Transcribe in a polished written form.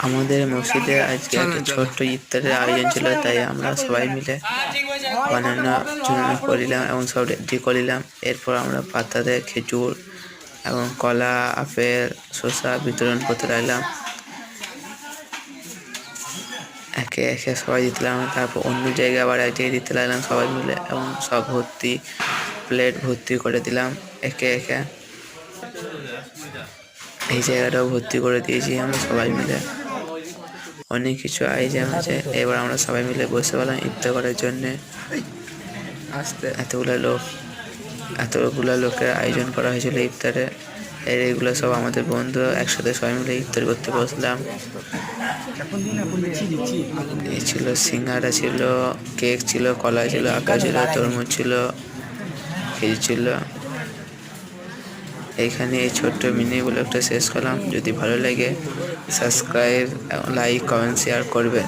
আমাদের মসজিদে আজকে একটা ছোট্ট ইফতারের আয়োজন ছিল, তাই আমরা সবাই মিলে বানানোর জন্য করিলাম এবং সব রেডি করিলাম। এরপর আমরা পাতাতে খেজুর এবং কলা, আপেল, শসা বিতরণ করতে লাগলাম। একে একে সবাই দিতে লাগলাম, তারপর অন্য জায়গায় আবার এক জায়গায় দিতে লাগলাম সবাই মিলে এবং সব ভর্তি প্লেট ভর্তি করে দিলাম একে একে। এই জায়গাটাও ভর্তি করে দিয়েছি আমরা সবাই মিলে। অনেক কিছু আয়োজন আছে। এবার আমরা সবাই মিলে বসে পেলাম ইফতার করার জন্যে। এতগুলো লোকের আয়োজন করা হয়েছিল ইফতারে। এইগুলো সব আমাদের বন্ধু, একসাথে সবাই মিলে ইফতার করতে বসলাম। এই ছিল সিঙ্গারা, ছিল কেক, ছিল কলা, ছিল আপেল, ছিল তরমুজ, ছিল খেজুর ছিল। এইখানে এই ছোট্ট মিনি ব্লগটা শেষ করলাম। যদি ভালো লাগে সাবস্ক্রাইব, লাইক, কমেন্ট, শেয়ার করবেন।